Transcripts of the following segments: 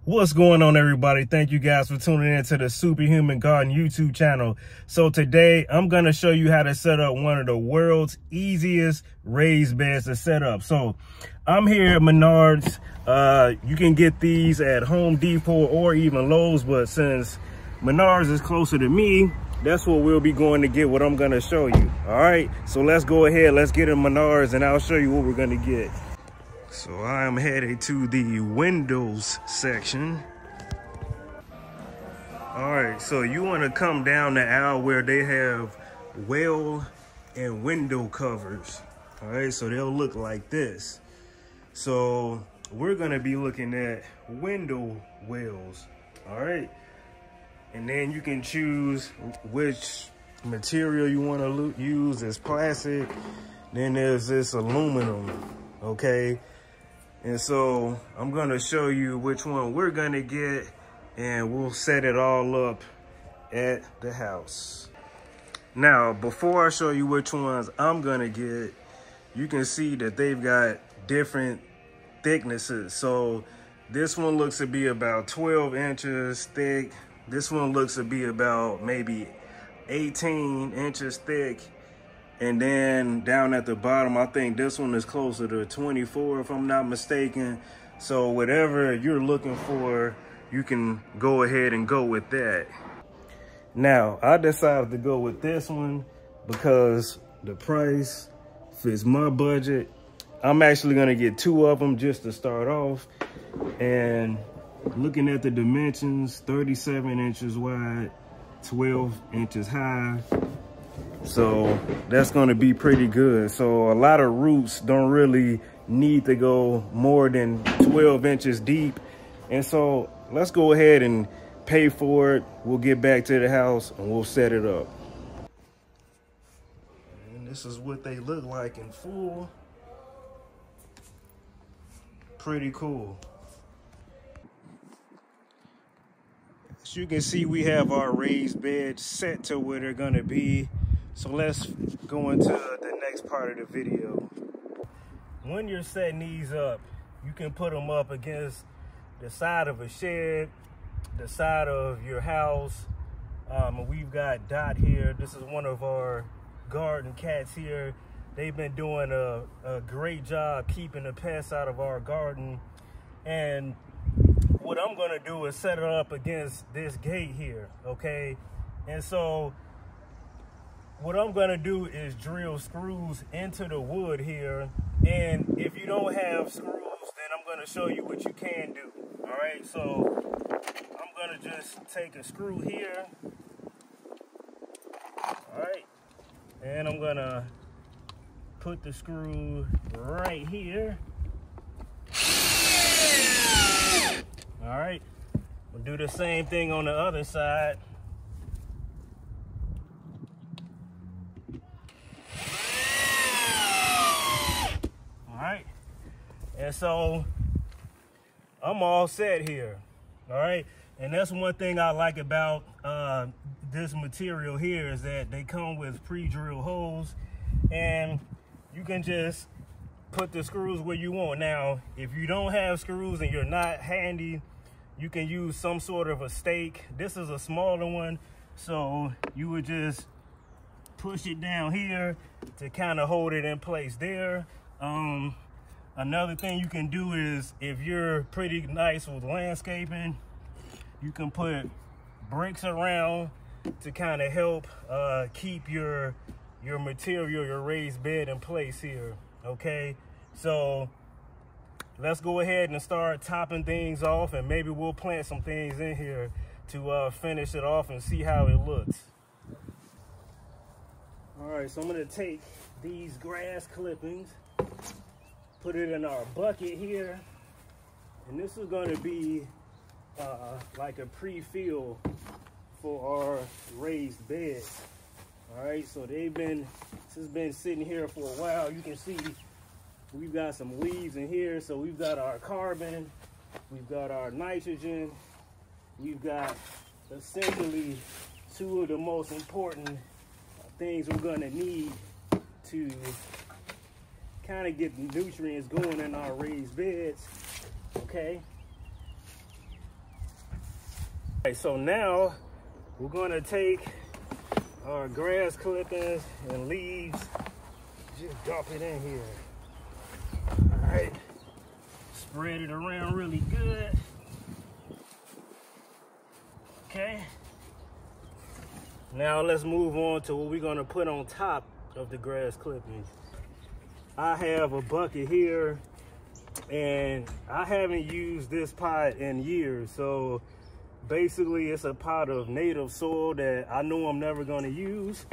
What's going on, everybody? Thank you guys for tuning in to the Superhuman Garden YouTube channel. So today I'm going to show you how to set up one of the world's easiest raised beds to set up. So I'm here at Menards. You can get these at Home Depot or even Lowe's, but since Menards is closer to me, that's what we'll be going to get, what I'm going to show you. All right, so let's go ahead. Let's get in Menards and I'll show you what we're going to get. So I am headed to the windows section. All right, so you want to come down the aisle where they have well and window covers. All right, so they'll look like this. So we're going to be looking at window wells. All right, and then you can choose which material you want to use. As plastic, then there's this aluminum. Okay, and so I'm gonna show you which one we're gonna get, and we'll set it all up at the house. Now, before I show you which ones I'm gonna get, you can see that they've got different thicknesses. So this one looks to be about 12 inches thick. This one looks to be about maybe 18 inches thick. And then down at the bottom, I think this one is closer to 24, if I'm not mistaken. So whatever you're looking for, you can go ahead and go with that. Now, I decided to go with this one because the price fits my budget. I'm actually gonna get 2 of them just to start off. And looking at the dimensions, 37 inches wide, 12 inches high. So that's going to be pretty good. So a lot of roots don't really need to go more than 12 inches deep. And so let's go ahead and pay for it. We'll get back to the house and we'll set it up. And this is what they look like in full. Pretty cool. As you can see, we have our raised beds set to where they're going to be. So let's go into the next part of the video. When you're setting these up, you can put them up against the side of a shed, the side of your house. We've got Dot here. This is one of our garden cats here. They've been doing a great job keeping the pests out of our garden. And what I'm gonna do is set it up against this gate here, okay? And so what I'm gonna do is drill screws into the wood here. And if you don't have screws, then I'm gonna show you what you can do. All right, so I'm gonna just take a screw here. All right, and I'm gonna put the screw right here. All right, we'll do the same thing on the other side. And so I'm all set here. All right, and that's one thing I like about this material here is that they come with pre-drilled holes, and you can just put the screws where you want. Now, if you don't have screws and you're not handy, you can use some sort of a stake. This is a smaller one, so you would just push it down here to kind of hold it in place there. Another thing you can do is, if you're pretty nice with landscaping, you can put bricks around to kind of help keep your material, your raised bed in place here, okay? So let's go ahead and start topping things off, and maybe we'll plant some things in here to finish it off and see how it looks. All right, so I'm gonna take these grass clippings, put it in our bucket here, and this is going to be like a pre-fill for our raised beds. All right, so this has been sitting here for a while. You can see we've got some leaves in here. So we've got our carbon, we've got our nitrogen, we've got essentially 2 of the most important things we're going to need to kind of get the nutrients going in our raised beds, okay? So now we're gonna take our grass clippings and leaves, just dump it in here. All right, spread it around really good. Okay. Now let's move on to what we're gonna put on top of the grass clippings. I have a bucket here, and I haven't used this pot in years, so basically it's a pot of native soil that I know I'm never gonna use,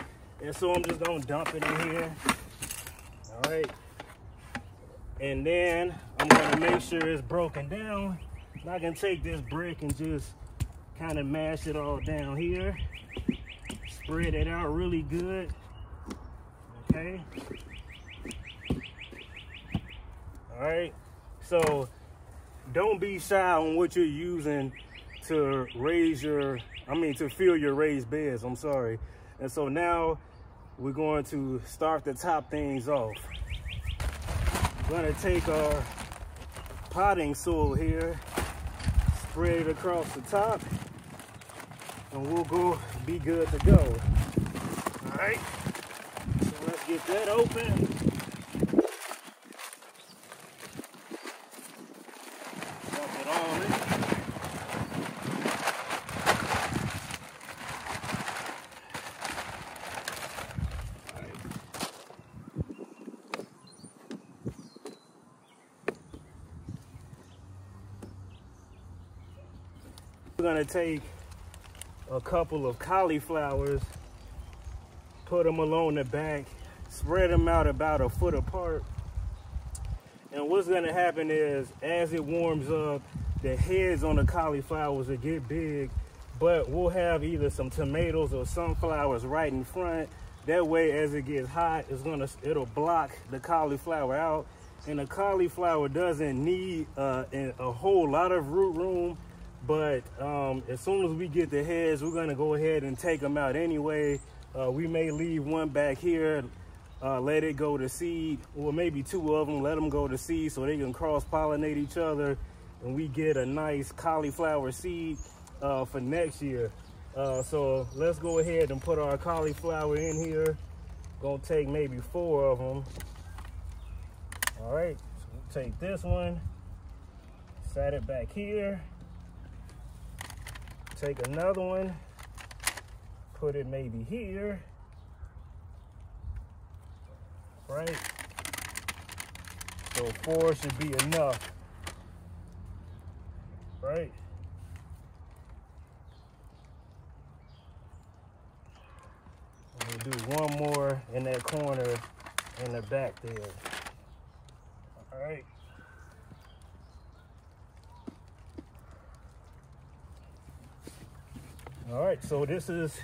and so I'm just gonna dump it in here. All right, and then I'm gonna make sure it's broken down. And I can take this brick and just kind of mash it all down here, spread it out really good. Okay. All right, so don't be shy on what you're using to to fill your raised beds, I'm sorry. And so now we're going to start to top things off. We're gonna take our potting soil here, spread it across the top, and we'll be good to go. All right, so let's get that open. We're gonna take a couple of cauliflowers, put them along the back, spread them out about a foot apart. And what's gonna happen is, as it warms up, the heads on the cauliflowers will get big, but we'll have either some tomatoes or sunflowers right in front. That way, as it gets hot, it'll block the cauliflower out. And the cauliflower doesn't need a whole lot of root room, but as soon as we get the heads, we're gonna go ahead and take them out anyway. We may leave one back here, let it go to seed, or maybe two of them, let them go to seed so they can cross-pollinate each other, and we get a nice cauliflower seed for next year. So let's go ahead and put our cauliflower in here. Gonna take maybe 4 of them. All right, so we'll take this one, set it back here. Take another one, put it maybe here, right? So 4 should be enough, right? We'll do one more in that corner in the back there. All right. All right, so this is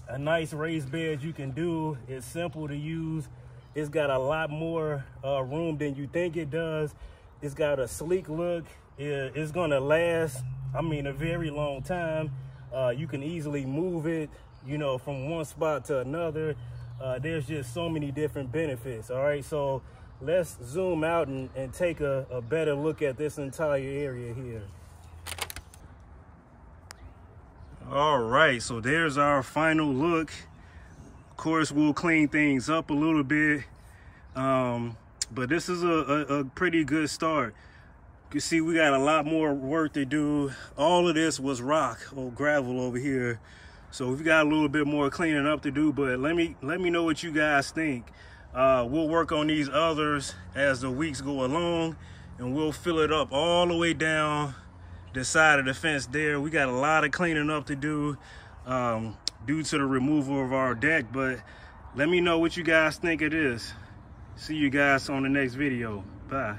a nice raised bed you can do. It's simple to use. It's got a lot more room than you think it does. It's got a sleek look. It's gonna last, I mean, a very long time. You can easily move it, you know, from one spot to another. There's just so many different benefits. All right, so let's zoom out and take a better look at this entire area here. All right, so there's our final look. Of course, we'll clean things up a little bit, but this is a pretty good start. You can see we got a lot more work to do. All of this was rock or gravel over here, so we've got a little bit more cleaning up to do, but let me know what you guys think. We'll work on these others as the weeks go along, and we'll fill it up all the way down the side of the fence there. We got a lot of cleaning up to do due to the removal of our deck, but let me know what you guys think of this. See you guys on the next video. Bye.